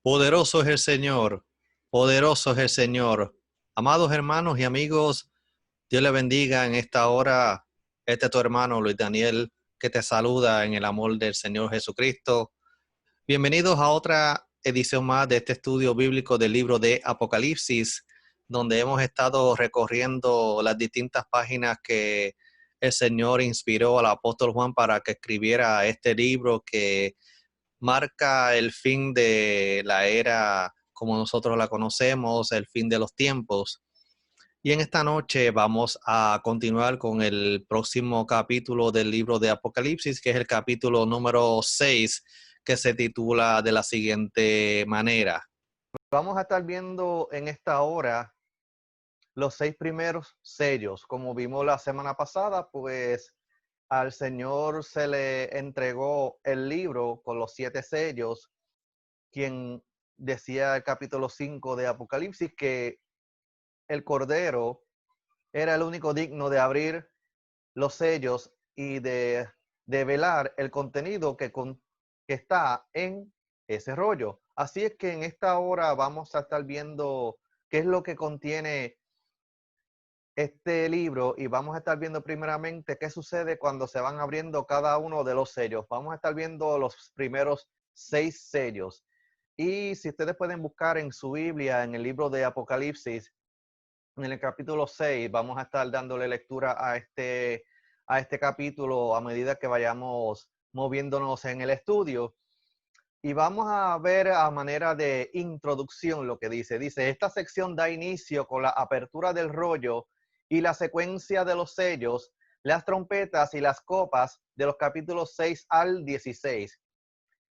Poderoso es el Señor, poderoso es el Señor. Amados hermanos y amigos, Dios les bendiga en esta hora. Este es tu hermano Luis Daniel que te saluda en el amor del Señor Jesucristo. Bienvenidos a otra edición más de este estudio bíblico del libro de Apocalipsis, donde hemos estado recorriendo las distintas páginas que el Señor inspiró al apóstol Juan para que escribiera este libro que marca el fin de la era como nosotros la conocemos, el fin de los tiempos. Y en esta noche vamos a continuar con el próximo capítulo del libro de Apocalipsis, que es el capítulo número 6, que se titula de la siguiente manera. Vamos a estar viendo en esta hora los 6 primeros sellos. Como vimos la semana pasada, pues al Señor se le entregó el libro con los 7 sellos, quien decía el capítulo 5 de Apocalipsis que el Cordero era el único digno de abrir los sellos y de velar el contenido que está en ese rollo. Así es que en esta hora vamos a estar viendo qué es lo que contiene este libro y vamos a estar viendo primeramente qué sucede cuando se van abriendo cada uno de los sellos. Vamos a estar viendo los primeros 6 sellos. Y si ustedes pueden buscar en su Biblia, en el libro de Apocalipsis, en el capítulo 6, vamos a estar dándole lectura a este capítulo a medida que vayamos moviéndonos en el estudio. Y vamos a ver a manera de introducción lo que dice. Dice, esta sección da inicio con la apertura del rollo y la secuencia de los sellos, las trompetas y las copas de los capítulos 6 al 16.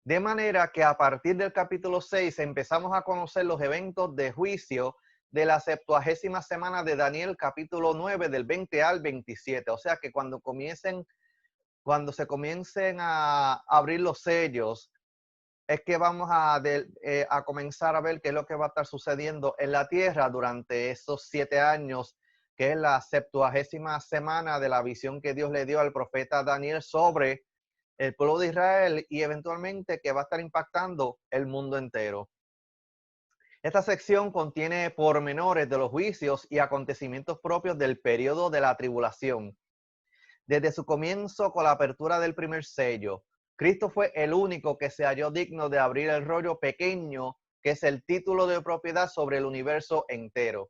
De manera que a partir del capítulo 6 empezamos a conocer los eventos de juicio de la 70ª semana de Daniel, capítulo 9, del 20 al 27. O sea que cuando se comiencen a abrir los sellos, es que vamos a comenzar a ver qué es lo que va a estar sucediendo en la tierra durante esos 7 años, que es la 70ª semana de la visión que Dios le dio al profeta Daniel sobre el pueblo de Israel y eventualmente que va a estar impactando el mundo entero. Esta sección contiene pormenores de los juicios y acontecimientos propios del periodo de la tribulación. Desde su comienzo con la apertura del primer sello, Cristo fue el único que se halló digno de abrir el rollo pequeño, que es el título de propiedad sobre el universo entero.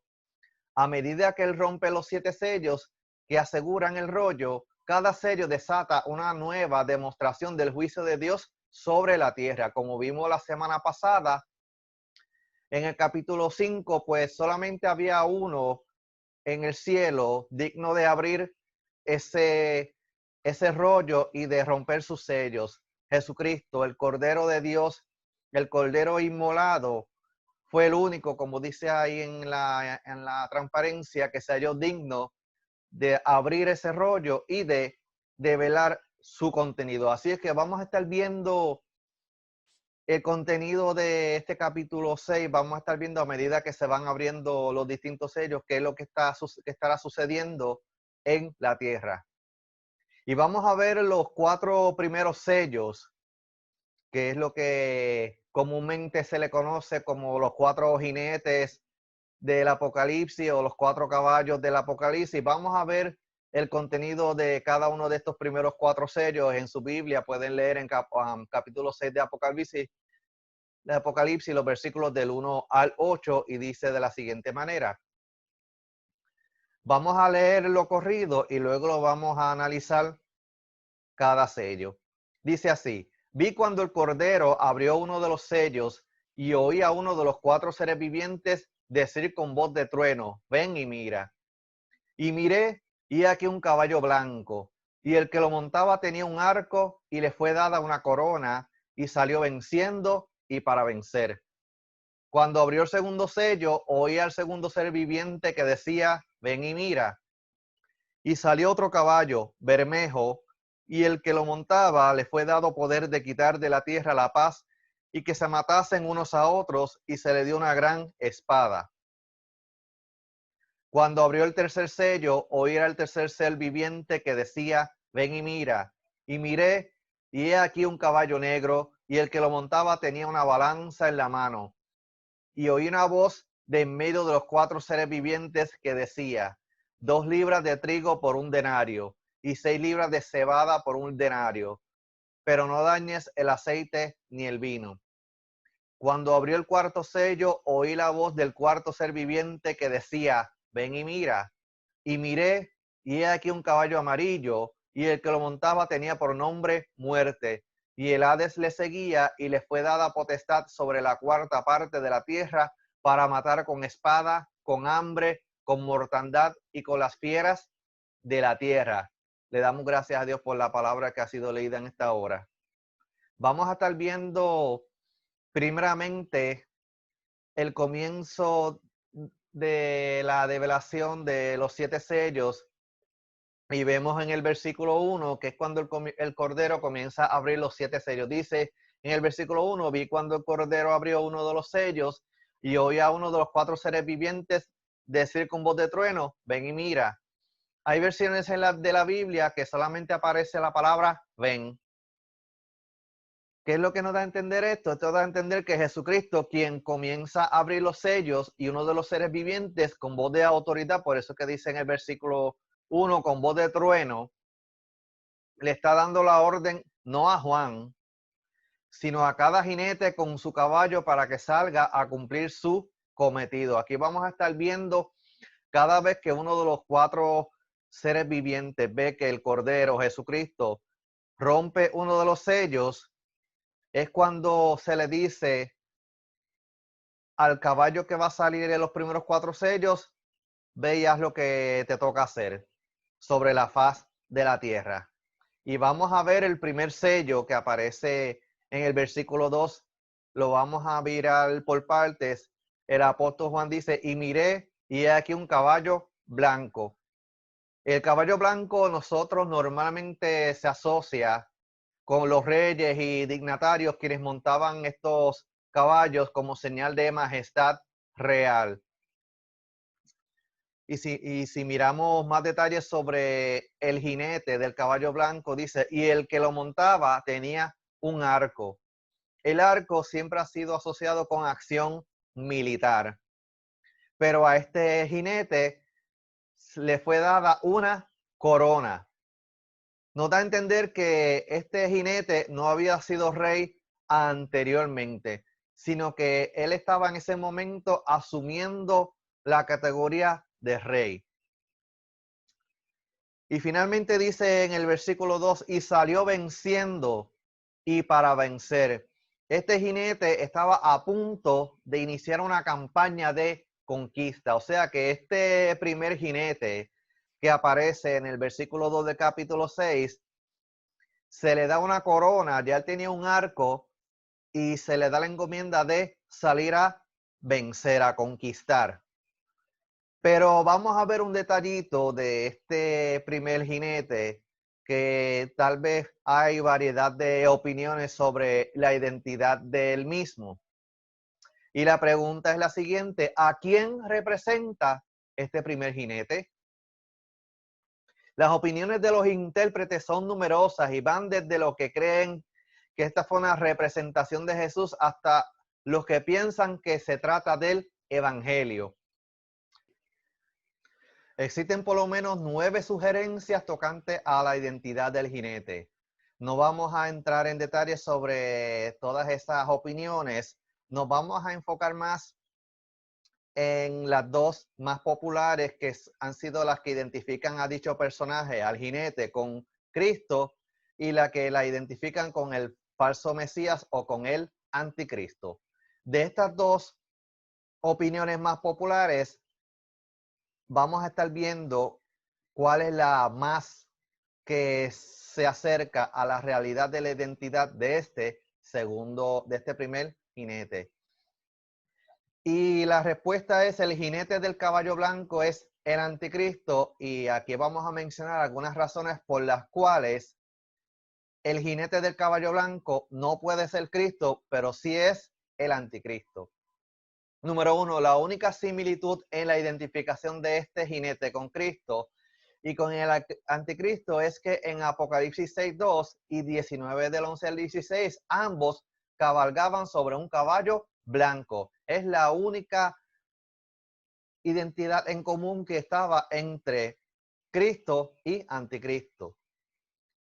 A medida que él rompe los 7 sellos que aseguran el rollo, cada sello desata una nueva demostración del juicio de Dios sobre la tierra. Como vimos la semana pasada, en el capítulo 5, pues solamente había uno en el cielo digno de abrir ese rollo y de romper sus sellos. Jesucristo, el Cordero de Dios, el Cordero inmolado, fue el único, como dice ahí en la transparencia, que se halló digno de abrir ese rollo y de develar su contenido. Así es que vamos a estar viendo el contenido de este capítulo 6. Vamos a estar viendo a medida que se van abriendo los distintos sellos qué es lo que estará sucediendo en la tierra. Y vamos a ver los 4 primeros sellos, que es lo que comúnmente se le conoce como los 4 jinetes del Apocalipsis o los 4 caballos del Apocalipsis. Vamos a ver el contenido de cada uno de estos primeros 4 sellos en su Biblia. Pueden leer en capítulo 6 de Apocalipsis los versículos del 1 al 8 y dice de la siguiente manera. Vamos a leer lo corrido y luego lo vamos a analizar cada sello. Dice así: vi cuando el Cordero abrió uno de los sellos y oí a uno de los 4 seres vivientes decir con voz de trueno, ven y mira. Y miré, y aquí un caballo blanco, y el que lo montaba tenía un arco, y le fue dada una corona, y salió venciendo y para vencer. Cuando abrió el segundo sello, oí al segundo ser viviente que decía, ven y mira. Y salió otro caballo, bermejo, y el que lo montaba le fue dado poder de quitar de la tierra la paz y que se matasen unos a otros, y se le dio una gran espada. Cuando abrió el tercer sello, oí al tercer ser viviente que decía, ven y mira. Y miré, y he aquí un caballo negro, y el que lo montaba tenía una balanza en la mano. Y oí una voz de en medio de los 4 seres vivientes que decía: 2 libras de trigo por 1 denario, y 6 libras de cebada por 1 denario, pero no dañes el aceite ni el vino. Cuando abrió el 4º sello, oí la voz del 4º ser viviente que decía: ven y mira. Y miré, y he aquí un caballo amarillo, y el que lo montaba tenía por nombre Muerte, y el Hades le seguía, y le fue dada potestad sobre la 4ª parte de la tierra, para matar con espada, con hambre, con mortandad y con las fieras de la tierra. Le damos gracias a Dios por la palabra que ha sido leída en esta hora. Vamos a estar viendo primeramente el comienzo de la develación de los 7 sellos, y vemos en el versículo 1 que es cuando el Cordero comienza a abrir los 7 sellos. Dice en el versículo 1: vi cuando el Cordero abrió uno de los sellos, y oí a uno de los 4 seres vivientes decir con voz de trueno: ven y mira. Hay versiones de la Biblia que solamente aparece la palabra ven. ¿Qué es lo que nos da a entender esto? Esto da a entender que Jesucristo, quien comienza a abrir los sellos, y uno de los seres vivientes con voz de autoridad, por eso que dice en el versículo 1, con voz de trueno, le está dando la orden no a Juan, sino a cada jinete con su caballo, para que salga a cumplir su cometido. Aquí vamos a estar viendo cada vez que uno de los 4 seres vivientes ve que el Cordero, Jesucristo, rompe uno de los sellos, es cuando se le dice al caballo que va a salir en los primeros 4 sellos: ve y haz lo que te toca hacer sobre la faz de la tierra. Y vamos a ver el primer sello que aparece en el versículo 2. Lo vamos a mirar por partes. El apóstol Juan dice: y miré, y he aquí un caballo blanco. El caballo blanco nosotros normalmente se asocia con los reyes y dignatarios, quienes montaban estos caballos como señal de majestad real. Y si miramos más detalles sobre el jinete del caballo blanco, dice: y el que lo montaba tenía un arco. El arco siempre ha sido asociado con acción militar, pero a este jinete le fue dada una corona. Nos da a entender que este jinete no había sido rey anteriormente, sino que él estaba en ese momento asumiendo la categoría de rey. Y finalmente dice en el versículo 2: y salió venciendo y para vencer. Este jinete estaba a punto de iniciar una campaña de conquista. O sea que este primer jinete que aparece en el versículo 2 del capítulo 6, se le da una corona, ya él tenía un arco, y se le da la encomienda de salir a vencer, a conquistar. Pero vamos a ver un detallito de este primer jinete, que tal vez hay variedad de opiniones sobre la identidad del mismo. Y la pregunta es la siguiente: ¿a quién representa este primer jinete? Las opiniones de los intérpretes son numerosas y van desde los que creen que esta fue una representación de Jesús hasta los que piensan que se trata del Evangelio. Existen por lo menos 9 sugerencias tocantes a la identidad del jinete. No vamos a entrar en detalles sobre todas esas opiniones. Nos vamos a enfocar más en las 2 más populares, que han sido las que identifican a dicho personaje, al jinete, con Cristo, y la que la identifican con el falso Mesías o con el anticristo. De estas 2 opiniones más populares, vamos a estar viendo cuál es la más que se acerca a la realidad de la identidad de este primer jinete. Y la respuesta es: el jinete del caballo blanco es el anticristo, y aquí vamos a mencionar algunas razones por las cuales el jinete del caballo blanco no puede ser Cristo, pero sí es el anticristo. Número 1, la única similitud en la identificación de este jinete con Cristo y con el anticristo es que en Apocalipsis 6:2 y 19 del 11 al 16, ambos cabalgaban sobre un caballo blanco. Es la única identidad en común que estaba entre Cristo y Anticristo.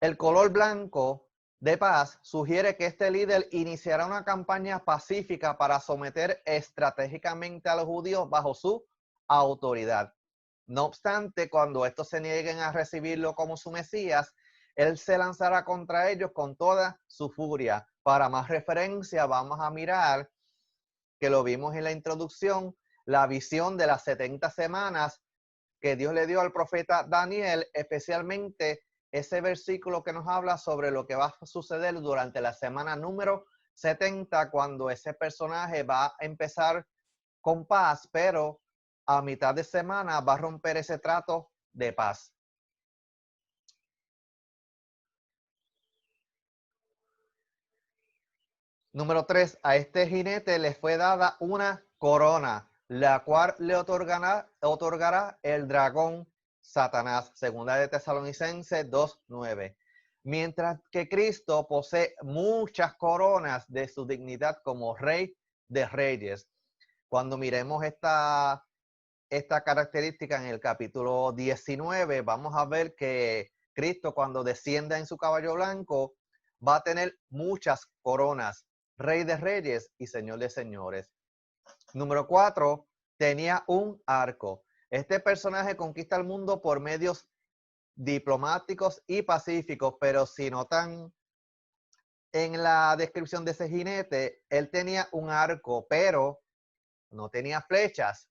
El color blanco de paz sugiere que este líder iniciará una campaña pacífica para someter estratégicamente a los judíos bajo su autoridad. No obstante, cuando estos se nieguen a recibirlo como su Mesías, él se lanzará contra ellos con toda su furia. Para más referencia, vamos a mirar, que lo vimos en la introducción, la visión de las 70 semanas que Dios le dio al profeta Daniel, especialmente ese versículo que nos habla sobre lo que va a suceder durante la semana número 70, cuando ese personaje va a empezar con paz, pero a mitad de semana va a romper ese trato de paz. Número 3, a este jinete le fue dada una corona, la cual le otorgará el dragón Satanás. Segunda de Tesalonicenses 2:9. Mientras que Cristo posee muchas coronas de su dignidad como Rey de Reyes. Cuando miremos esta característica en el capítulo 19, vamos a ver que Cristo, cuando descienda en su caballo blanco, va a tener muchas coronas. Rey de Reyes y Señor de Señores. Número 4, tenía un arco. Este personaje conquista el mundo por medios diplomáticos y pacíficos, pero si notan en la descripción de ese jinete, él tenía un arco, pero no tenía flechas,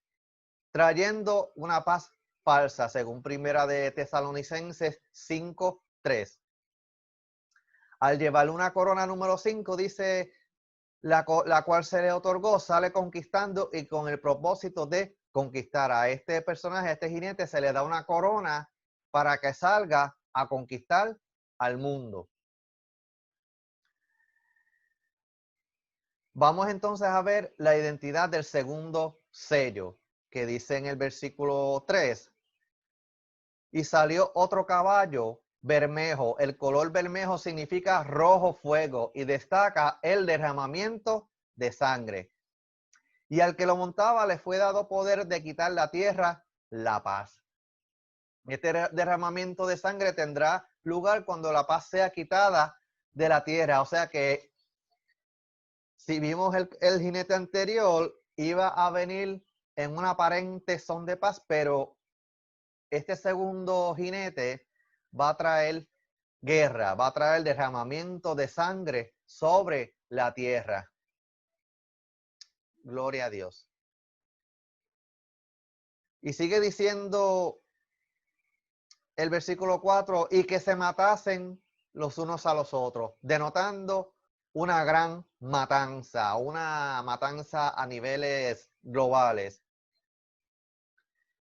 trayendo una paz falsa, según Primera de Tesalonicenses 5:3. Al llevarle una corona número 5, dice, la cual se le otorgó, sale conquistando y con el propósito de conquistar. A este personaje, a este jinete, se le da una corona para que salga a conquistar al mundo. Vamos entonces a ver la identidad del segundo sello, que dice en el versículo 3. Y salió otro caballo bermejo. El color bermejo significa rojo fuego y destaca el derramamiento de sangre. Y al que lo montaba le fue dado poder de quitar la tierra, la paz. Este derramamiento de sangre tendrá lugar cuando la paz sea quitada de la tierra. O sea que si vimos el jinete anterior, iba a venir en una aparente son de paz, pero este segundo jinete va a traer guerra, va a traer derramamiento de sangre sobre la tierra. Gloria a Dios. Y sigue diciendo el versículo 4, y que se matasen los unos a los otros, denotando una gran matanza, una matanza a niveles globales.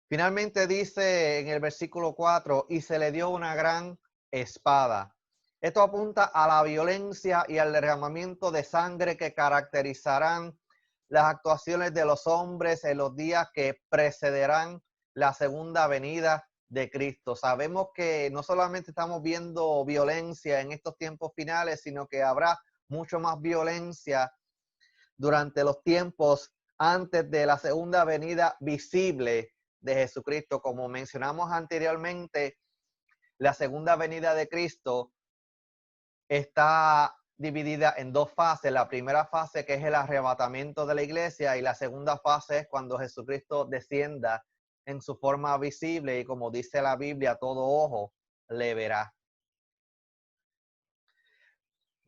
Finalmente dice en el versículo 4, y se le dio una gran espada. Esto apunta a la violencia y al derramamiento de sangre que caracterizarán las actuaciones de los hombres en los días que precederán la segunda venida de Cristo. Sabemos que no solamente estamos viendo violencia en estos tiempos finales, sino que habrá mucho más violencia durante los tiempos antes de la segunda venida visible de Jesucristo. Como mencionamos anteriormente, la segunda venida de Cristo está dividida en dos fases. La primera fase, que es el arrebatamiento de la iglesia, y la segunda fase es cuando Jesucristo descienda en su forma visible y, como dice la Biblia, todo ojo le verá.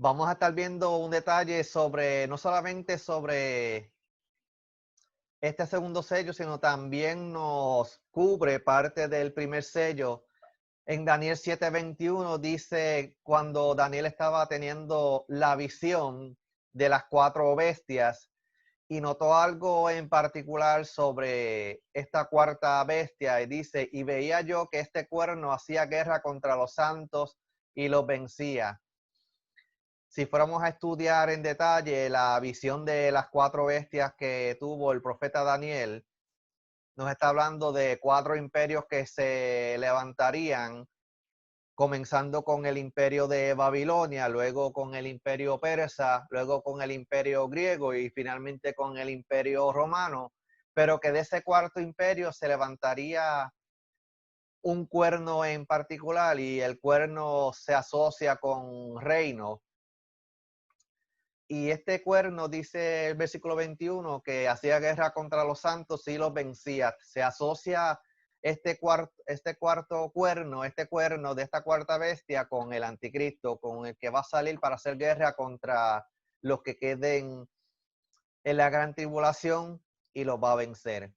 Vamos a estar viendo un detalle sobre, no solamente sobre este segundo sello, sino también nos cubre parte del primer sello. En Daniel 7:21 dice, cuando Daniel estaba teniendo la visión de las 4 bestias y notó algo en particular sobre esta cuarta bestia, y dice, y veía yo que este cuerno hacía guerra contra los santos y los vencía. Si fuéramos a estudiar en detalle la visión de las 4 bestias que tuvo el profeta Daniel, nos está hablando de 4 imperios que se levantarían comenzando con el imperio de Babilonia, luego con el imperio persa, luego con el imperio griego y finalmente con el imperio romano, pero que de ese cuarto imperio se levantaría un cuerno en particular y el cuerno se asocia con reino. Y este cuerno, dice el versículo 21, que hacía guerra contra los santos y los vencía. Se asocia este cuarto cuerno, este cuerno de esta cuarta bestia con el anticristo, con el que va a salir para hacer guerra contra los que queden en la gran tribulación y los va a vencer.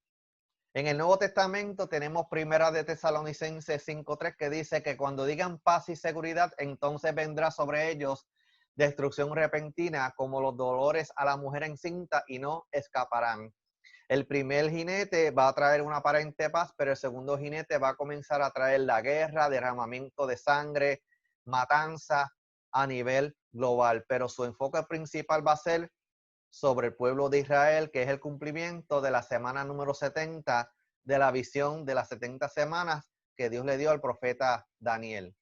En el Nuevo Testamento tenemos Primera de Tesalonicenses 5:3 que dice que cuando digan paz y seguridad, entonces vendrá sobre ellos destrucción repentina como los dolores a la mujer encinta y no escaparán. El primer jinete va a traer una aparente paz, pero el segundo jinete va a comenzar a traer la guerra, derramamiento de sangre, matanza a nivel global. Pero su enfoque principal va a ser sobre el pueblo de Israel, que es el cumplimiento de la semana número 70 de la visión de las 70 semanas que Dios le dio al profeta Daniel.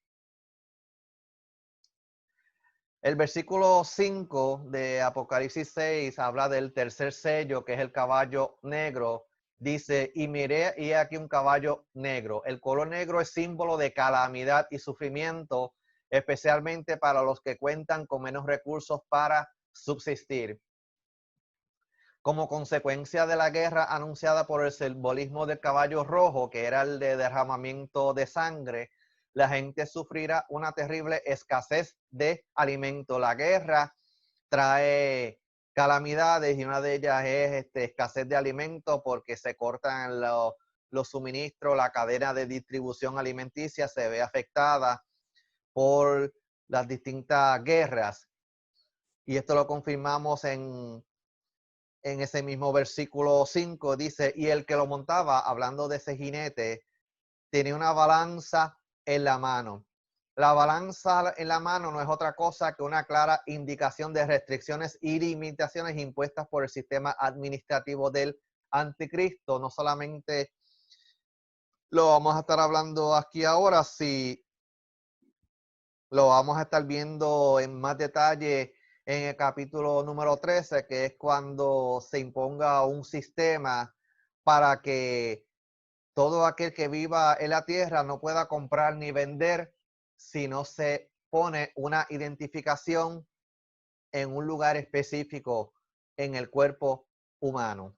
El versículo 5 de Apocalipsis 6 habla del tercer sello, que es el caballo negro. Dice, y miré y aquí un caballo negro. El color negro es símbolo de calamidad y sufrimiento, especialmente para los que cuentan con menos recursos para subsistir. Como consecuencia de la guerra anunciada por el simbolismo del caballo rojo, que era el de derramamiento de sangre, la gente sufrirá una terrible escasez de alimento. La guerra trae calamidades y una de ellas es escasez de alimento porque se cortan los suministros, la cadena de distribución alimenticia se ve afectada por las distintas guerras. Y esto lo confirmamos en ese mismo versículo 5, dice, y el que lo montaba, hablando de ese jinete, tenía una balanza en la mano. La balanza en la mano no es otra cosa que una clara indicación de restricciones y limitaciones impuestas por el sistema administrativo del anticristo. No solamente lo vamos a estar hablando aquí ahora, si lo vamos a estar viendo en más detalle en el capítulo número 13, que es cuando se imponga un sistema para que todo aquel que viva en la tierra no pueda comprar ni vender si no se pone una identificación en un lugar específico en el cuerpo humano.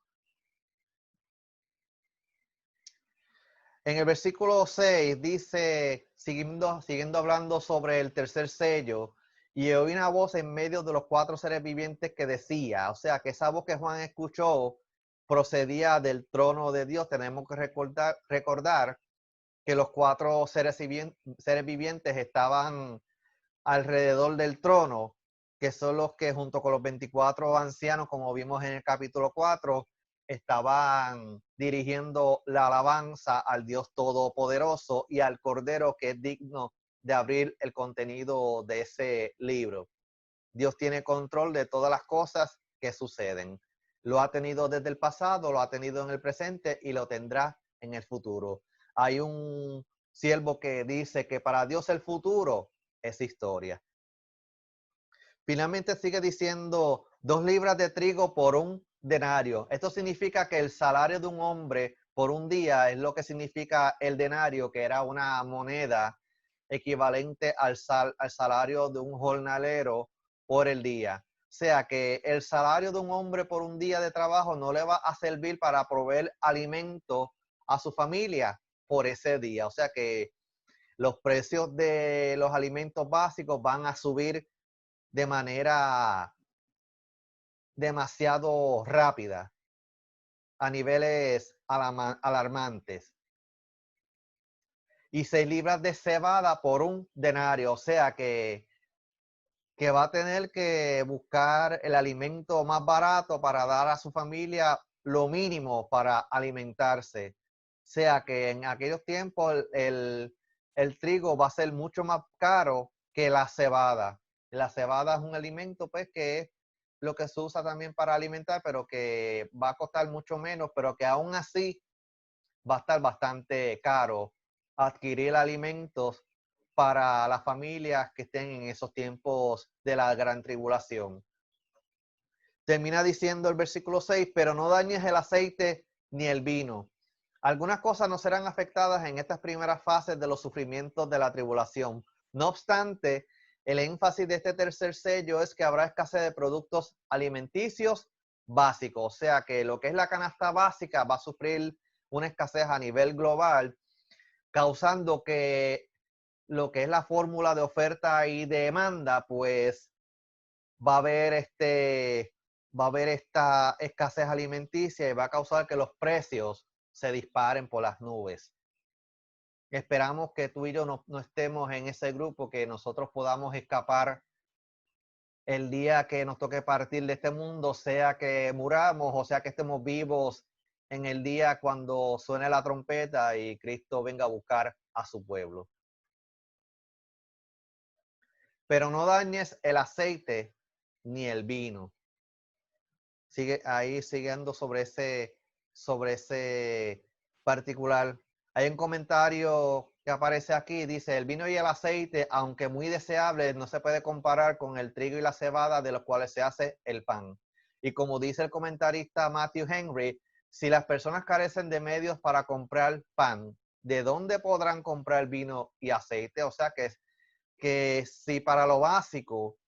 En el versículo 6 dice, siguiendo hablando sobre el tercer sello, y oí una voz en medio de los cuatro seres vivientes que decía, o sea, que esa voz que Juan escuchó procedía del trono de Dios. Tenemos que recordar que los cuatro seres vivientes estaban alrededor del trono, que son los que junto con los 24 ancianos, como vimos en el capítulo 4, estaban dirigiendo la alabanza al Dios Todopoderoso y al Cordero que es digno de abrir el contenido de ese libro. Dios tiene control de todas las cosas que suceden. Lo ha tenido desde el pasado, lo ha tenido en el presente y lo tendrá en el futuro. Hay un siervo que dice que para Dios el futuro es historia. Finalmente sigue diciendo 2 libras de trigo por un denario. Esto significa que el salario de un hombre por un día es lo que significa el denario, que era una moneda equivalente al salario de un jornalero por el día. O sea que el salario de un hombre por un día de trabajo no le va a servir para proveer alimento a su familia por ese día. O sea que los precios de los alimentos básicos van a subir de manera demasiado rápida, a niveles alarmantes. Y 6 libras de cebada por un denario, o sea que va a tener que buscar el alimento más barato para dar a su familia lo mínimo para alimentarse. O sea que en aquellos tiempos el trigo va a ser mucho más caro que la cebada. La cebada es un alimento pues que es lo que se usa también para alimentar, pero que va a costar mucho menos, pero que aún así va a estar bastante caro adquirir alimentos para las familias que estén en esos tiempos de la gran tribulación. Termina diciendo el versículo 6, pero no dañes el aceite ni el vino. Algunas cosas no serán afectadas en estas primeras fases de los sufrimientos de la tribulación. No obstante, el énfasis de este tercer sello es que habrá escasez de productos alimenticios básicos. O sea que lo que es la canasta básica va a sufrir una escasez a nivel global, causando que lo que es la fórmula de oferta y demanda, pues va a haber esta escasez alimenticia y va a causar que los precios se disparen por las nubes. Esperamos que tú y yo no estemos en ese grupo, que nosotros podamos escapar el día que nos toque partir de este mundo, sea que muramos o sea que estemos vivos en el día cuando suene la trompeta y Cristo venga a buscar a su pueblo. Pero no dañes el aceite ni el vino. Sigue ahí siguiendo sobre ese particular. Hay un comentario que aparece aquí, dice, el vino y el aceite, aunque muy deseable, no se puede comparar con el trigo y la cebada de los cuales se hace el pan. Y como dice el comentarista Matthew Henry, si las personas carecen de medios para comprar pan, ¿de dónde podrán comprar vino y aceite? O sea que si para lo básico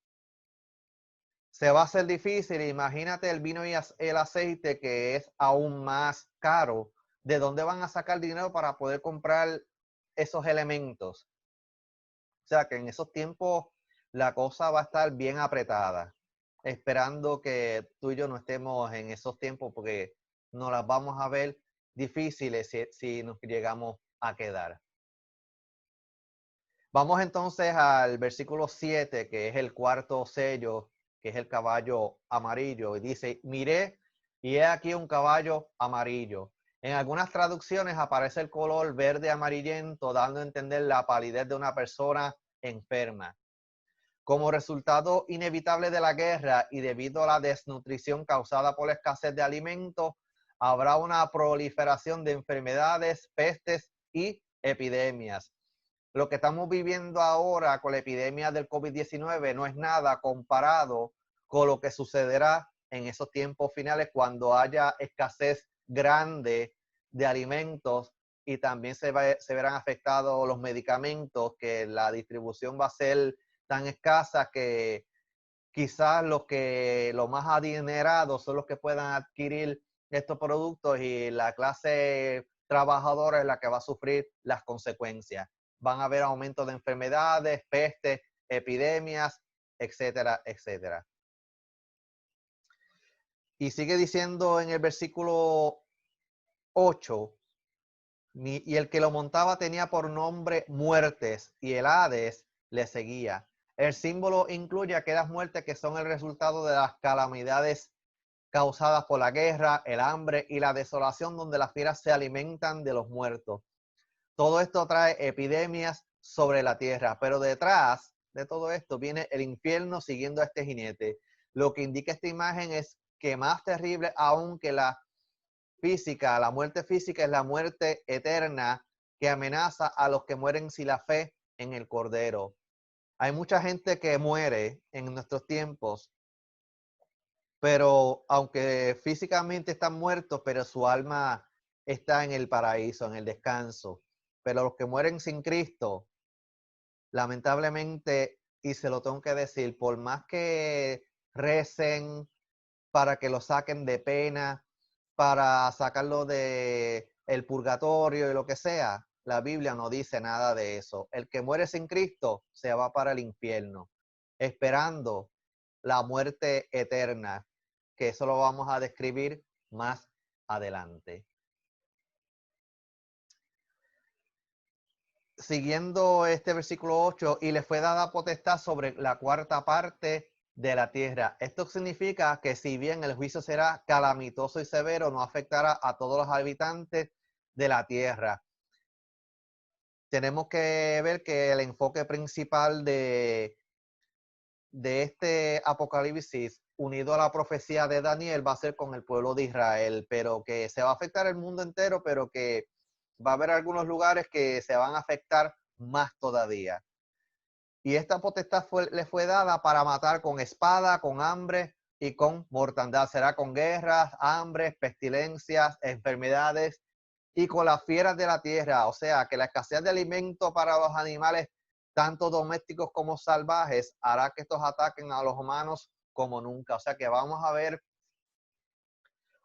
se va a hacer difícil, imagínate el vino y el aceite, que es aún más caro. ¿De dónde van a sacar dinero para poder comprar esos elementos? O sea que en esos tiempos la cosa va a estar bien apretada, esperando que tú y yo no estemos en esos tiempos, porque nos las vamos a ver difíciles si nos llegamos a quedar. Vamos entonces al versículo 7, que es el cuarto sello, que es el caballo amarillo. Y dice, miré y he aquí un caballo amarillo. En algunas traducciones aparece el color verde amarillento, dando a entender la palidez de una persona enferma. Como resultado inevitable de la guerra y debido a la desnutrición causada por la escasez de alimentos, habrá una proliferación de enfermedades, pestes y epidemias. Lo que estamos viviendo ahora con la epidemia del COVID-19 no es nada comparado con lo que sucederá en esos tiempos finales, cuando haya escasez grande de alimentos y también se verán afectados los medicamentos, que la distribución va a ser tan escasa que quizás los más adinerados son los que puedan adquirir estos productos, y la clase trabajadora es la que va a sufrir las consecuencias. Van a haber aumentos de enfermedades, pestes, epidemias, etcétera, etcétera. Y sigue diciendo en el versículo 8, y el que lo montaba tenía por nombre Muertes, y el Hades le seguía. El símbolo incluye aquellas muertes que son el resultado de las calamidades causadas por la guerra, el hambre y la desolación, donde las fieras se alimentan de los muertos. Todo esto trae epidemias sobre la tierra, pero detrás de todo esto viene el infierno siguiendo a este jinete. Lo que indica esta imagen es que más terrible aún que la física, la muerte física, es la muerte eterna que amenaza a los que mueren sin la fe en el Cordero. Hay mucha gente que muere en nuestros tiempos, pero aunque físicamente están muertos, pero su alma está en el paraíso, en el descanso. Pero los que mueren sin Cristo, lamentablemente, y se lo tengo que decir, por más que recen para que lo saquen de pena, para sacarlo de el purgatorio y lo que sea, la Biblia no dice nada de eso. El que muere sin Cristo se va para el infierno, esperando la muerte eterna, que eso lo vamos a describir más adelante. Siguiendo este versículo 8, y le fue dada potestad sobre la cuarta parte de la tierra. Esto significa que si bien el juicio será calamitoso y severo, no afectará a todos los habitantes de la tierra. Tenemos que ver que el enfoque principal de este apocalipsis, unido a la profecía de Daniel, va a ser con el pueblo de Israel, pero que se va a afectar el mundo entero, pero que va a haber algunos lugares que se van a afectar más todavía. Y esta potestad le fue dada para matar con espada, con hambre y con mortandad. Será con guerras, hambres, pestilencias, enfermedades y con las fieras de la tierra. O sea, que la escasez de alimento para los animales, tanto domésticos como salvajes, hará que estos ataquen a los humanos como nunca. O sea, que vamos a ver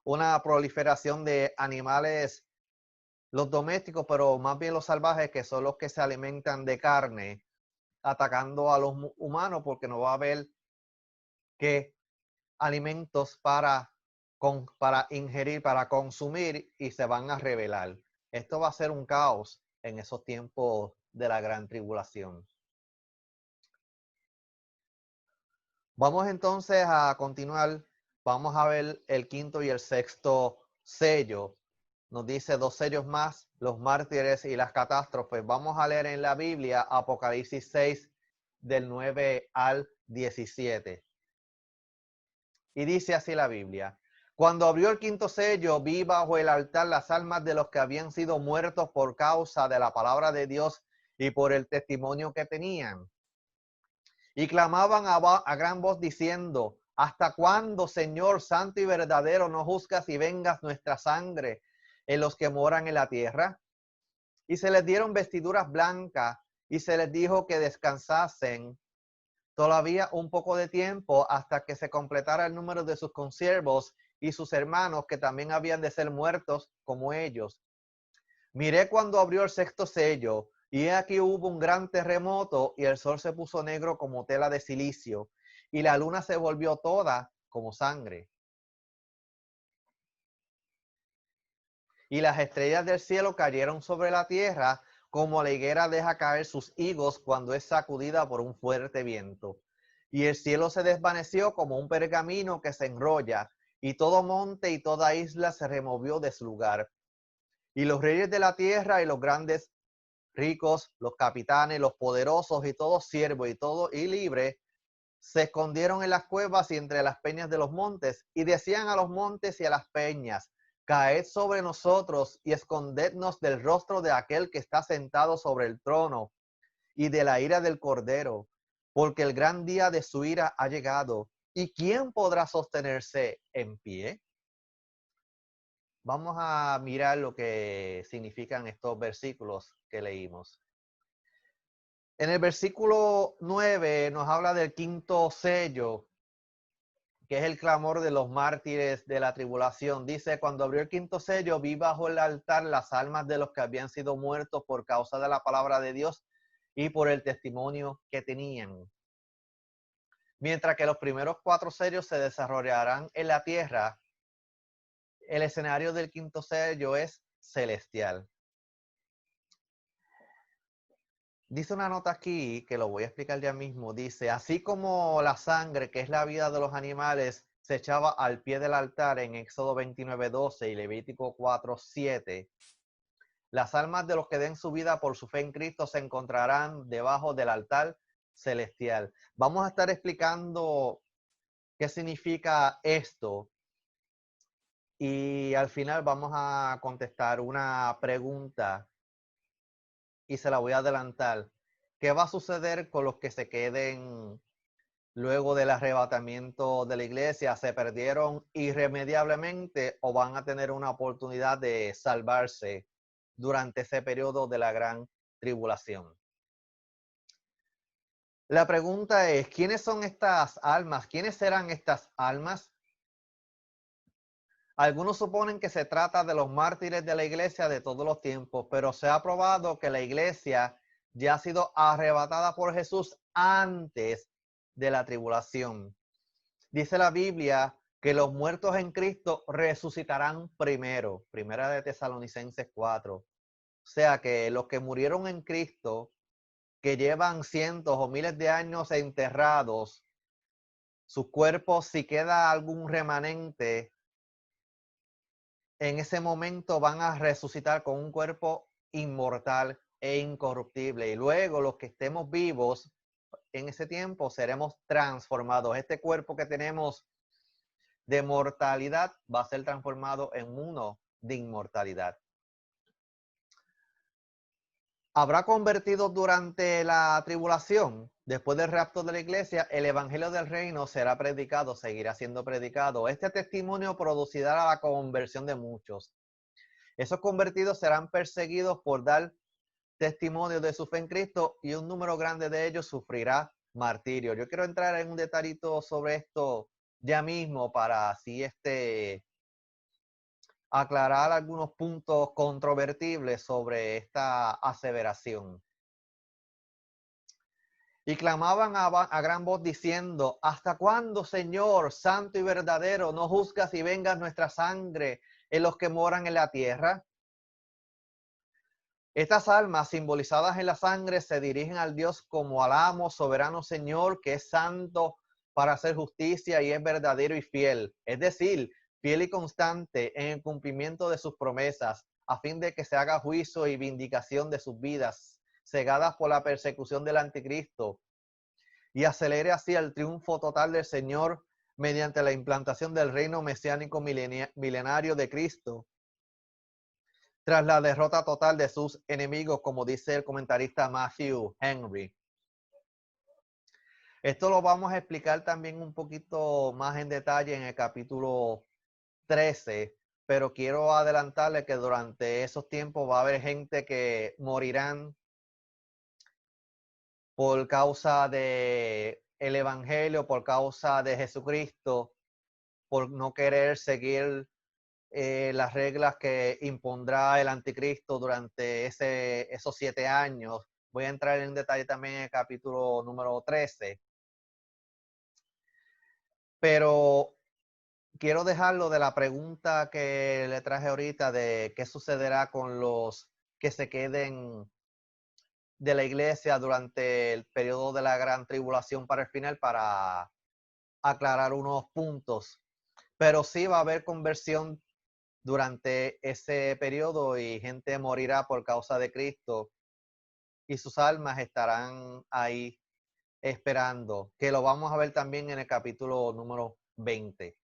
una proliferación de animales, los domésticos, pero más bien los salvajes, que son los que se alimentan de carne, atacando a los humanos, porque no va a haber que alimentos para ingerir, para consumir, y se van a rebelar. Esto va a ser un caos en esos tiempos de la gran tribulación. Vamos entonces a continuar. Vamos a ver el quinto y el sexto sello. Nos dice 2 sellos más, los mártires y las catástrofes. Vamos a leer en la Biblia Apocalipsis 6 del 9 al 17. Y dice así la Biblia: cuando abrió el quinto sello, vi bajo el altar las almas de los que habían sido muertos por causa de la palabra de Dios y por el testimonio que tenían. Y clamaban a gran voz diciendo: ¿hasta cuándo, Señor santo y verdadero, no juzgas y vengas nuestra sangre en los que moran en la tierra? Y se les dieron vestiduras blancas y se les dijo que descansasen todavía un poco de tiempo hasta que se completara el número de sus consiervos y sus hermanos, que también habían de ser muertos como ellos. Miré cuando abrió el sexto sello, y he aquí hubo un gran terremoto, y el sol se puso negro como tela de silicio, y la luna se volvió toda como sangre. Y las estrellas del cielo cayeron sobre la tierra, como la higuera deja caer sus higos cuando es sacudida por un fuerte viento. Y el cielo se desvaneció como un pergamino que se enrolla, y todo monte y toda isla se removió de su lugar. Y los reyes de la tierra y los grandes ricos, los capitanes, los poderosos y todos siervos y libres, se escondieron en las cuevas y entre las peñas de los montes, y decían a los montes y a las peñas: caed sobre nosotros y escondednos del rostro de aquel que está sentado sobre el trono y de la ira del Cordero, porque el gran día de su ira ha llegado. ¿Y quién podrá sostenerse en pie? Vamos a mirar lo que significan estos versículos que leímos. En el versículo 9 nos habla del quinto sello, que es el clamor de los mártires de la tribulación. Dice: cuando abrió el quinto sello, vi bajo el altar las almas de los que habían sido muertos por causa de la palabra de Dios y por el testimonio que tenían. Mientras que los primeros 4 sellos se desarrollarán en la tierra, el escenario del quinto sello es celestial. Dice una nota aquí, que lo voy a explicar ya mismo. Dice: así como la sangre, que es la vida de los animales, se echaba al pie del altar en Éxodo 29:12 y Levítico 4:7, las almas de los que den su vida por su fe en Cristo se encontrarán debajo del altar celestial. Vamos a estar explicando qué significa esto, y al final vamos a contestar una pregunta y se la voy a adelantar. ¿Qué va a suceder con los que se queden luego del arrebatamiento de la iglesia? ¿Se perdieron irremediablemente o van a tener una oportunidad de salvarse durante ese periodo de la gran tribulación? La pregunta es: ¿quiénes son estas almas? ¿Quiénes serán estas almas? Algunos suponen que se trata de los mártires de la iglesia de todos los tiempos, pero se ha probado que la iglesia ya ha sido arrebatada por Jesús antes de la tribulación. Dice la Biblia que los muertos en Cristo resucitarán primero. Primera de Tesalonicenses 4. O sea que los que murieron en Cristo, que llevan cientos o miles de años enterrados, sus cuerpos, si queda algún remanente, en ese momento van a resucitar con un cuerpo inmortal e incorruptible. Y luego los que estemos vivos en ese tiempo seremos transformados. Este cuerpo que tenemos de mortalidad va a ser transformado en uno de inmortalidad. ¿Habrá convertidos durante la tribulación? Después del rapto de la iglesia, el evangelio del reino será predicado, seguirá siendo predicado. Este testimonio producirá la conversión de muchos. Esos convertidos serán perseguidos por dar testimonio de su fe en Cristo y un número grande de ellos sufrirá martirio. Yo quiero entrar en un detallito sobre esto ya mismo para así aclarar algunos puntos controvertibles sobre esta aseveración. Y clamaban a gran voz diciendo: ¿hasta cuándo, Señor, santo y verdadero, no juzgas y vengas nuestra sangre en los que moran en la tierra? Estas almas simbolizadas en la sangre se dirigen al Dios como al amo, soberano Señor, que es santo para hacer justicia y es verdadero y fiel. Es decir, fiel y constante en el cumplimiento de sus promesas, a fin de que se haga juicio y vindicación de sus vidas, cegadas por la persecución del anticristo, y acelere así el triunfo total del Señor mediante la implantación del reino mesiánico milenario de Cristo, tras la derrota total de sus enemigos, como dice el comentarista Matthew Henry. Esto lo vamos a explicar también un poquito más en detalle en el capítulo 13, pero quiero adelantarle que durante esos tiempos va a haber gente que morirán por causa de el evangelio, por causa de Jesucristo, por no querer seguir las reglas que impondrá el anticristo durante esos 7 años. Voy a entrar en detalle también en el capítulo número 13. Pero quiero dejarlo de la pregunta que le traje ahorita de qué sucederá con los que se queden de la iglesia durante el periodo de la gran tribulación para el final, para aclarar unos puntos. Pero sí va a haber conversión durante ese periodo y gente morirá por causa de Cristo y sus almas estarán ahí esperando, que lo vamos a ver también en el capítulo número 20.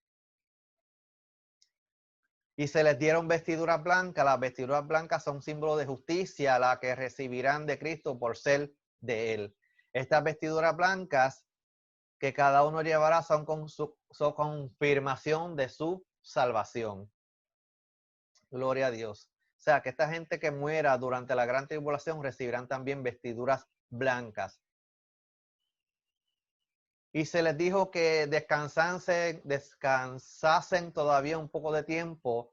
Y se les dieron vestiduras blancas. Las vestiduras blancas son símbolo de justicia, la que recibirán de Cristo por ser de Él. Estas vestiduras blancas que cada uno llevará son confirmación de su salvación. Gloria a Dios. O sea, que esta gente que muera durante la gran tribulación recibirán también vestiduras blancas. Y se les dijo que descansasen todavía un poco de tiempo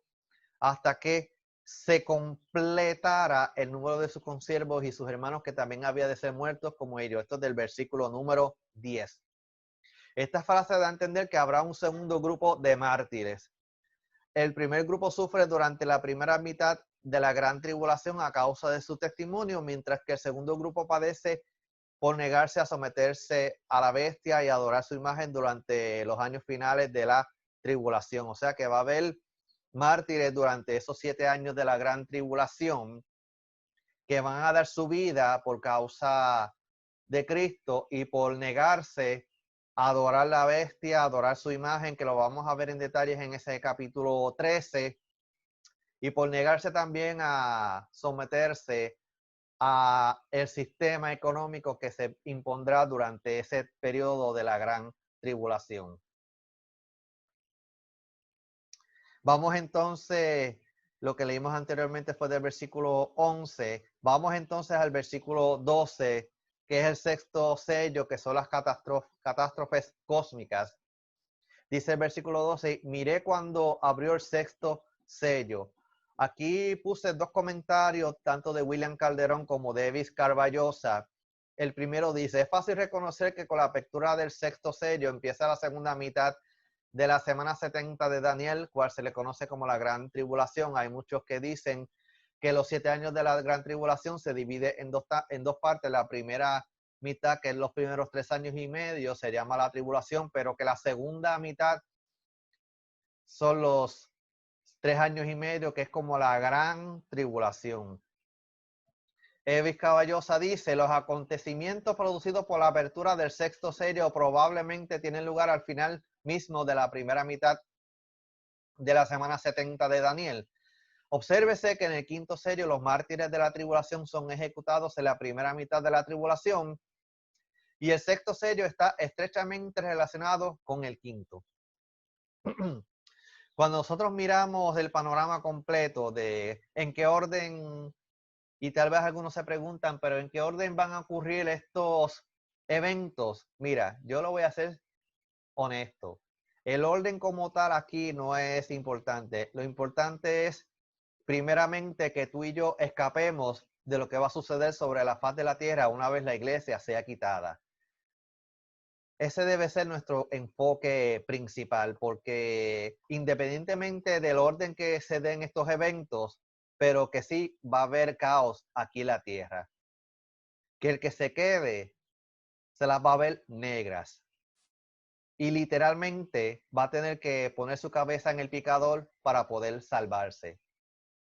hasta que se completara el número de sus consiervos y sus hermanos que también había de ser muertos como ellos. Esto es del versículo número 10. Esta frase da a entender que habrá un segundo grupo de mártires. El primer grupo sufre durante la primera mitad de la gran tribulación a causa de su testimonio, mientras que el segundo grupo padece por negarse a someterse a la bestia y adorar su imagen durante los años finales de la tribulación. O sea que va a haber mártires durante esos 7 años de la gran tribulación que van a dar su vida por causa de Cristo y por negarse a adorar la bestia, a adorar su imagen, que lo vamos a ver en detalles en ese capítulo 13, y por negarse también a someterse a el sistema económico que se impondrá durante ese periodo de la gran tribulación. Vamos entonces, lo que leímos anteriormente fue del versículo 11. Vamos entonces al versículo 12, que es el sexto sello, que son las catástrofes cósmicas. Dice el versículo 12, miré cuando abrió el sexto sello. Aquí puse 2 comentarios, tanto de William Calderón como de Evis Carballosa. El primero dice: es fácil reconocer que con la apertura del sexto sello empieza la segunda mitad de la semana 70 de Daniel, cual se le conoce como la gran tribulación. Hay muchos que dicen que los 7 años de la gran tribulación se divide en dos partes. La primera mitad, que es los primeros 3 años y medio, se llama la tribulación, pero que la segunda mitad son los 3 años y medio, que es como la gran tribulación. Evis Caballosa dice: los acontecimientos producidos por la apertura del sexto sello probablemente tienen lugar al final mismo de la primera mitad de la semana 70 de Daniel. Obsérvese que en el quinto sello los mártires de la tribulación son ejecutados en la primera mitad de la tribulación y el sexto sello está estrechamente relacionado con el quinto. Cuando nosotros miramos el panorama completo de en qué orden, y tal vez algunos se preguntan, pero en qué orden van a ocurrir estos eventos, mira, yo lo voy a hacer honesto. El orden como tal aquí no es importante. Lo importante es, primeramente, que tú y yo escapemos de lo que va a suceder sobre la faz de la tierra una vez la iglesia sea quitada. Ese debe ser nuestro enfoque principal, porque independientemente del orden que se den estos eventos, pero que sí va a haber caos aquí en la tierra. Que el que se quede se las va a ver negras. Y literalmente va a tener que poner su cabeza en el picador para poder salvarse.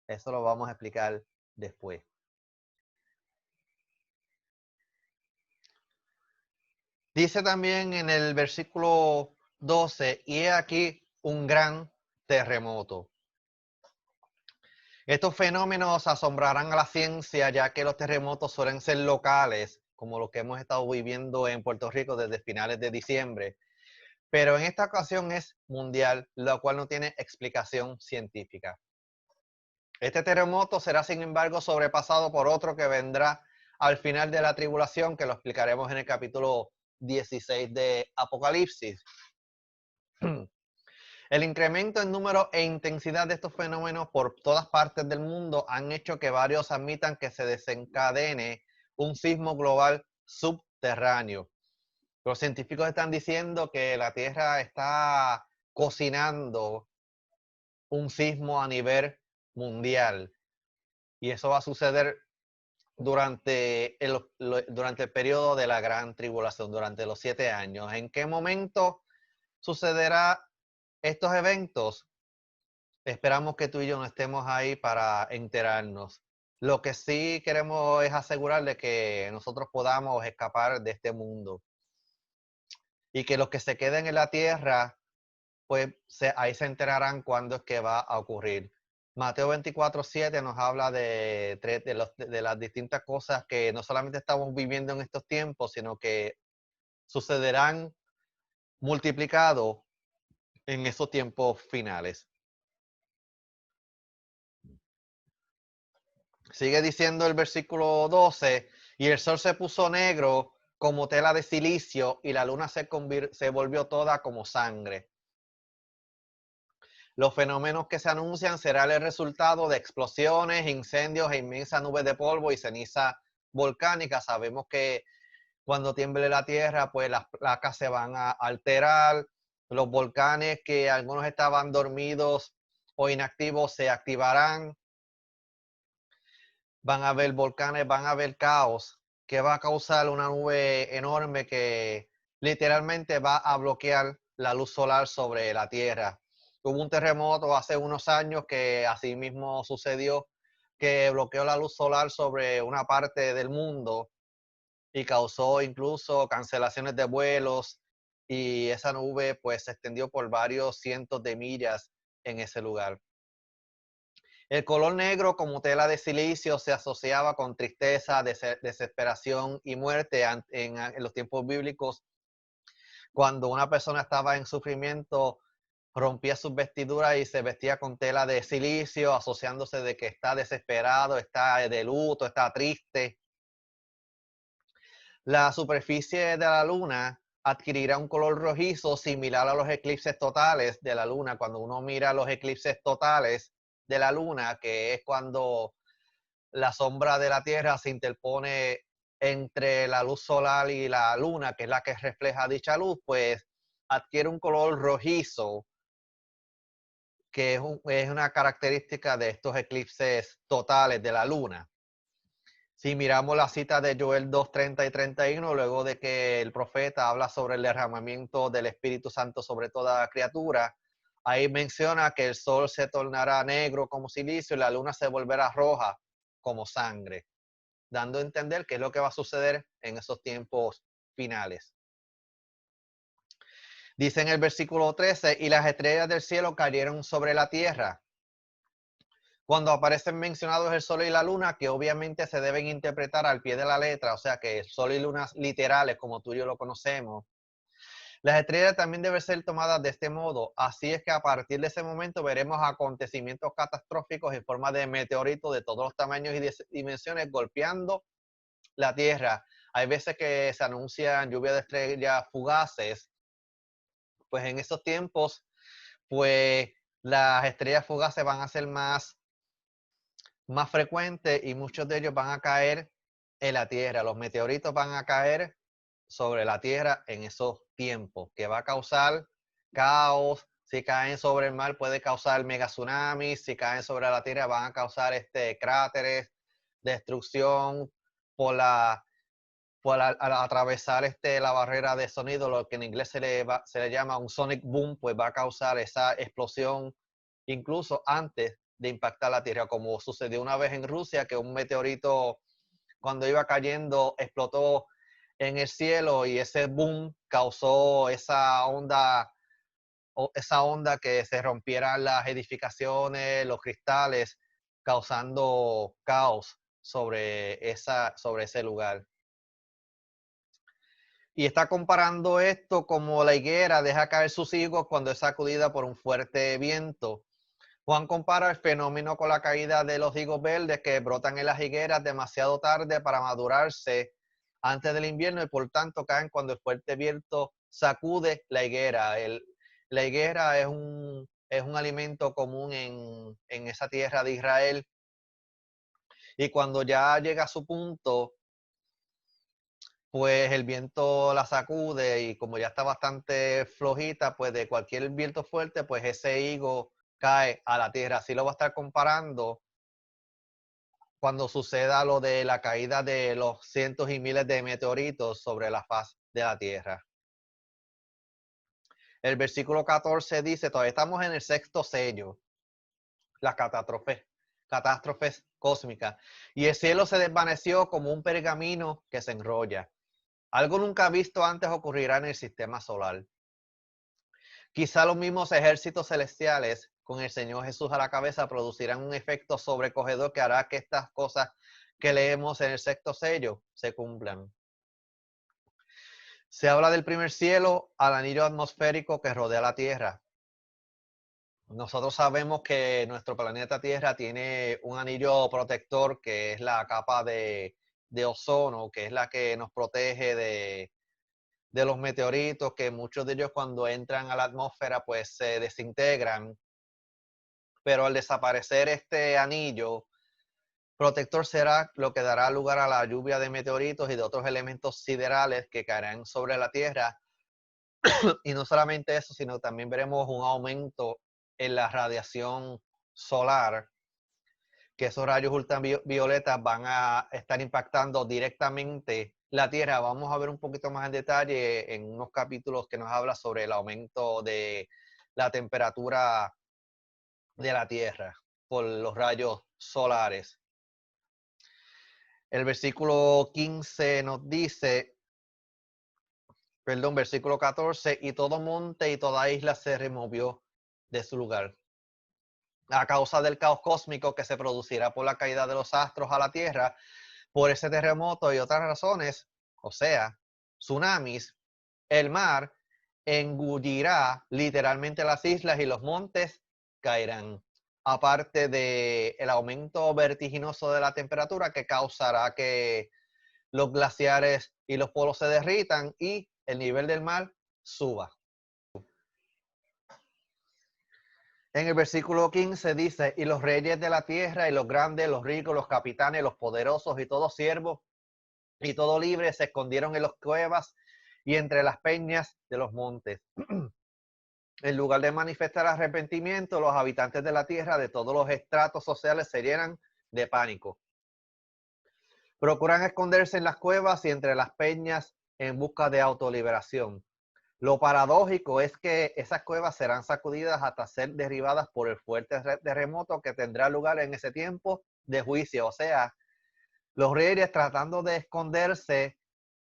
Eso lo vamos a explicar después. Dice también en el versículo 12, y he aquí un gran terremoto. Estos fenómenos asombrarán a la ciencia, ya que los terremotos suelen ser locales, como lo que hemos estado viviendo en Puerto Rico desde finales de diciembre. Pero en esta ocasión es mundial, lo cual no tiene explicación científica. Este terremoto será, sin embargo, sobrepasado por otro que vendrá al final de la tribulación, que lo explicaremos en el capítulo 16 de Apocalipsis. El incremento en número e intensidad de estos fenómenos por todas partes del mundo han hecho que varios admitan que se desencadene un sismo global subterráneo. Los científicos están diciendo que la Tierra está cocinando un sismo a nivel mundial y eso va a suceder durante el periodo de la gran tribulación, durante los 7 años. ¿En qué momento sucederá estos eventos? Esperamos que tú y yo no estemos ahí para enterarnos. Lo que sí queremos es asegurar de que nosotros podamos escapar de este mundo y que los que se queden en la tierra, pues ahí se enterarán cuándo es que va a ocurrir. Mateo 24:7 nos habla de las distintas cosas que no solamente estamos viviendo en estos tiempos, sino que sucederán multiplicados en esos tiempos finales. Sigue diciendo el versículo 12, y el sol se puso negro como tela de silicio y la luna se volvió toda como sangre. Los fenómenos que se anuncian serán el resultado de explosiones, incendios e inmensas nubes de polvo y ceniza volcánica. Sabemos que cuando tiemble la tierra, pues las placas se van a alterar, los volcanes que algunos estaban dormidos o inactivos se activarán. Van a haber volcanes, van a haber caos, que va a causar una nube enorme que literalmente va a bloquear la luz solar sobre la Tierra. Hubo un terremoto hace unos años que así mismo sucedió, que bloqueó la luz solar sobre una parte del mundo y causó incluso cancelaciones de vuelos, y esa nube pues se extendió por varios cientos de millas en ese lugar. El color negro como tela de silicio se asociaba con tristeza, desesperación y muerte en los tiempos bíblicos. Cuando una persona estaba en sufrimiento, rompía sus vestiduras y se vestía con tela de silicio, asociándose de que está desesperado, está de luto, está triste. La superficie de la luna adquirirá un color rojizo similar a los eclipses totales de la luna. Cuando uno mira los eclipses totales de la luna, que es cuando la sombra de la Tierra se interpone entre la luz solar y la luna, que es la que refleja dicha luz, pues adquiere un color rojizo, que es una característica de estos eclipses totales de la luna. Si miramos la cita de Joel 2:30 y 31, luego de que el profeta habla sobre el derramamiento del Espíritu Santo sobre toda criatura, ahí menciona que el sol se tornará negro como silicio y la luna se volverá roja como sangre, dando a entender qué es lo que va a suceder en esos tiempos finales. Dice en el versículo 13, y las estrellas del cielo cayeron sobre la tierra, Cuando aparecen mencionados el sol y la luna, que obviamente se deben interpretar al pie de la letra, o sea que el sol y luna literales, como tú y yo lo conocemos. Las estrellas también deben ser tomadas de este modo. Así es que a partir de ese momento veremos acontecimientos catastróficos en forma de meteoritos de todos los tamaños y dimensiones golpeando la Tierra. Hay veces que se anuncian lluvia de estrellas fugaces. Pues en esos tiempos, pues las estrellas fugaces van a ser más frecuentes y muchos de ellos van a caer en la Tierra. Los meteoritos van a caer sobre la Tierra en esos tiempos, que va a causar caos. Si caen sobre el mar puede causar mega tsunamis, si caen sobre la Tierra van a causar cráteres, destrucción por al atravesar la barrera de sonido, lo que en inglés se le llama un sonic boom, pues va a causar esa explosión incluso antes de impactar la Tierra, como sucedió una vez en Rusia, que un meteorito cuando iba cayendo explotó en el cielo y ese boom causó esa onda que se rompieran las edificaciones, los cristales, causando caos sobre ese lugar. Y está comparando esto como la higuera deja caer sus higos cuando es sacudida por un fuerte viento. Juan compara el fenómeno con la caída de los higos verdes que brotan en las higueras demasiado tarde para madurarse antes del invierno y por tanto caen cuando el fuerte viento sacude la higuera. La higuera es un alimento común en esa tierra de Israel y cuando ya llega a su punto, pues el viento la sacude y como ya está bastante flojita, pues de cualquier viento fuerte, pues ese higo cae a la tierra. Así lo va a estar comparando cuando suceda lo de la caída de los cientos y miles de meteoritos sobre la faz de la tierra. El versículo 14 dice, todavía estamos en el sexto sello, las catástrofes cósmicas. Y el cielo se desvaneció como un pergamino que se enrolla. Algo nunca visto antes ocurrirá en el sistema solar. Quizá los mismos ejércitos celestiales, con el Señor Jesús a la cabeza, producirán un efecto sobrecogedor que hará que estas cosas que leemos en el sexto sello se cumplan. Se habla del primer cielo al anillo atmosférico que rodea la Tierra. Nosotros sabemos que nuestro planeta Tierra tiene un anillo protector que es la capa de ozono, que es la que nos protege de los meteoritos, que muchos de ellos cuando entran a la atmósfera pues se desintegran. Pero al desaparecer este anillo protector será lo que dará lugar a la lluvia de meteoritos y de otros elementos siderales que caerán sobre la Tierra. Y no solamente eso, sino también veremos un aumento en la radiación solar, que esos rayos ultravioletas van a estar impactando directamente la Tierra. Vamos a ver un poquito más en detalle en unos capítulos que nos habla sobre el aumento de la temperatura de la Tierra por los rayos solares. El versículo 15 nos dice, versículo 14, y todo monte y toda isla se removió de su lugar. A causa del caos cósmico que se producirá por la caída de los astros a la Tierra, por ese terremoto y otras razones, o sea, tsunamis, el mar engullirá literalmente las islas y los montes caerán. Aparte del aumento vertiginoso de la temperatura que causará que los glaciares y los polos se derritan y el nivel del mar suba. En el versículo 15 dice, y los reyes de la tierra y los grandes, los ricos, los capitanes, los poderosos y todos siervos y todo libre se escondieron en las cuevas y entre las peñas de los montes. En lugar de manifestar arrepentimiento, los habitantes de la tierra de todos los estratos sociales se llenan de pánico. Procuran esconderse en las cuevas y entre las peñas en busca de autoliberación. Lo paradójico es que esas cuevas serán sacudidas hasta ser derribadas por el fuerte terremoto que tendrá lugar en ese tiempo de juicio. O sea, los reyes tratando de esconderse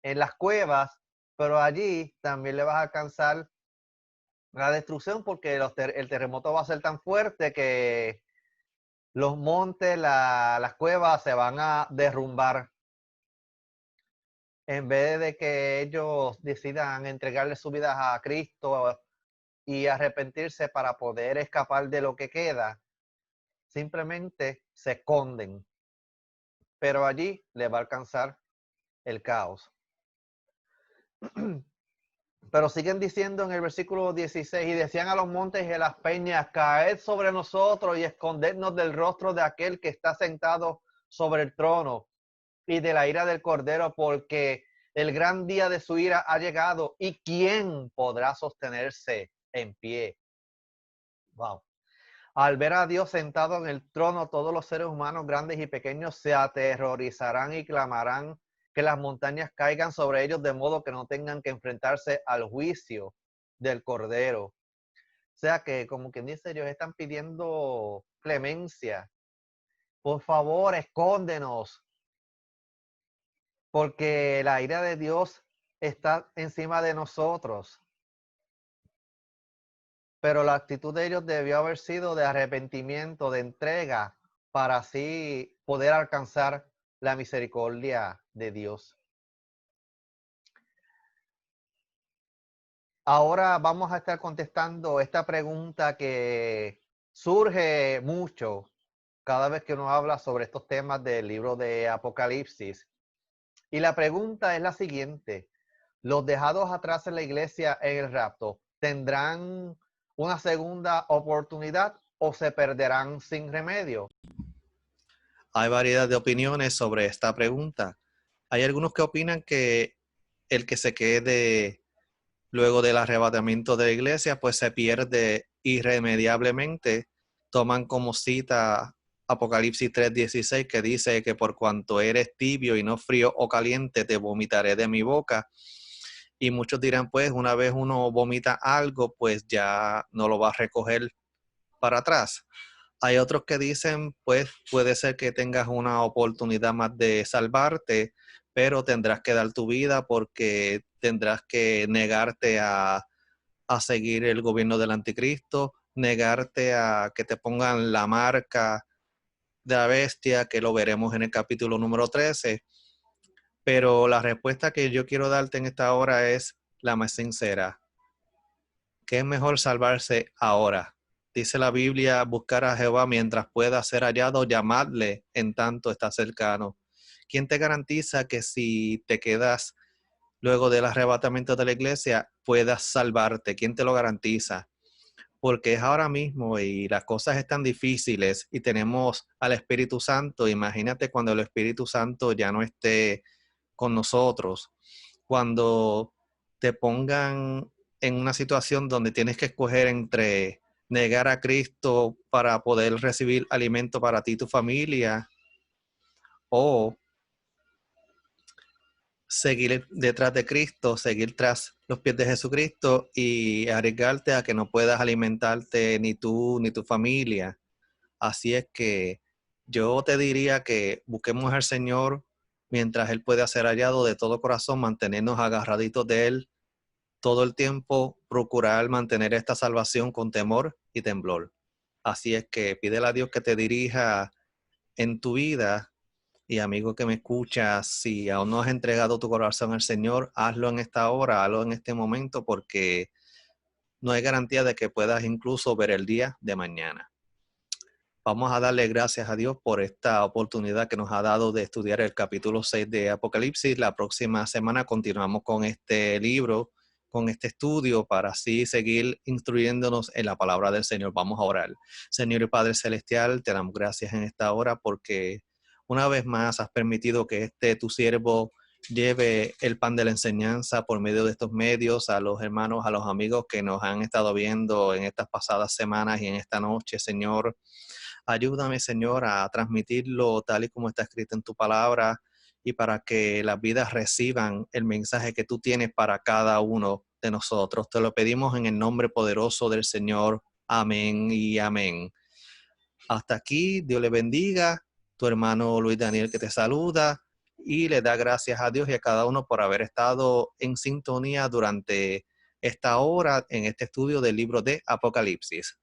en las cuevas, pero allí también le vas a alcanzar la destrucción porque el terremoto va a ser tan fuerte que los montes, las cuevas se van a derrumbar. En vez de que ellos decidan entregarle su vida a Cristo y arrepentirse para poder escapar de lo que queda, simplemente se esconden. Pero allí les va a alcanzar el caos. Pero siguen diciendo en el versículo 16, y decían a los montes y a las peñas, caed sobre nosotros y escondednos del rostro de aquel que está sentado sobre el trono y de la ira del Cordero, porque el gran día de su ira ha llegado, y ¿quién podrá sostenerse en pie? Wow. Al ver a Dios sentado en el trono, todos los seres humanos, grandes y pequeños, se aterrorizarán y clamarán que las montañas caigan sobre ellos, de modo que no tengan que enfrentarse al juicio del Cordero. O sea que, como quien dice, ellos están pidiendo clemencia. Por favor, escóndenos, porque la ira de Dios está encima de nosotros. Pero la actitud de ellos debió haber sido de arrepentimiento, de entrega, para así poder alcanzar la misericordia de Dios. Ahora vamos a estar contestando esta pregunta que surge mucho cada vez que uno habla sobre estos temas del libro de Apocalipsis. Y la pregunta es la siguiente: ¿los dejados atrás en la iglesia en el rapto tendrán una segunda oportunidad o se perderán sin remedio? Hay variedad de opiniones sobre esta pregunta. Hay algunos que opinan que el que se quede luego del arrebatamiento de la iglesia, pues se pierde irremediablemente. Toman como cita Apocalipsis 3:16, que dice que por cuanto eres tibio y no frío o caliente, te vomitaré de mi boca. Y muchos dirán, pues una vez uno vomita algo, pues ya no lo va a recoger para atrás. Hay otros que dicen, pues puede ser que tengas una oportunidad más de salvarte, pero tendrás que dar tu vida porque tendrás que negarte a seguir el gobierno del anticristo, negarte a que te pongan la marca de la bestia, que lo veremos en el capítulo número 13. Pero la respuesta que yo quiero darte en esta hora es la más sincera. ¿Qué es mejor salvarse ahora? Dice la Biblia, buscar a Jehová mientras pueda ser hallado, llamadle en tanto está cercano. ¿Quién te garantiza que si te quedas luego del arrebatamiento de la iglesia puedas salvarte? ¿Quién te lo garantiza? Porque es ahora mismo y las cosas están difíciles y tenemos al Espíritu Santo. Imagínate cuando el Espíritu Santo ya no esté con nosotros, cuando te pongan en una situación donde tienes que escoger entre negar a Cristo para poder recibir alimento para ti y tu familia, o seguir detrás de Cristo, seguir tras los pies de Jesucristo y arriesgarte a que no puedas alimentarte ni tú ni tu familia. Así es que yo te diría que busquemos al Señor mientras Él puede ser hallado de todo corazón, mantenernos agarraditos de Él todo el tiempo, procurar mantener esta salvación con temor y temblor. Así es que pídele a Dios que te dirija en tu vida. Y amigo que me escuchas, si aún no has entregado tu corazón al Señor, hazlo en esta hora, hazlo en este momento, porque no hay garantía de que puedas incluso ver el día de mañana. Vamos a darle gracias a Dios por esta oportunidad que nos ha dado de estudiar el capítulo 6 de Apocalipsis. La próxima semana continuamos con este libro, con este estudio, para así seguir instruyéndonos en la palabra del Señor. Vamos a orar. Señor y Padre Celestial, te damos gracias en esta hora porque una vez más has permitido que tu siervo lleve el pan de la enseñanza por medio de estos medios a los hermanos, a los amigos que nos han estado viendo en estas pasadas semanas y en esta noche, Señor. Ayúdame, Señor, a transmitirlo tal y como está escrito en tu palabra y para que las vidas reciban el mensaje que tú tienes para cada uno de nosotros. Te lo pedimos en el nombre poderoso del Señor. Amén y amén. Hasta aquí, Dios le bendiga. Tu hermano Luis Daniel que te saluda y le da gracias a Dios y a cada uno por haber estado en sintonía durante esta hora en este estudio del libro de Apocalipsis.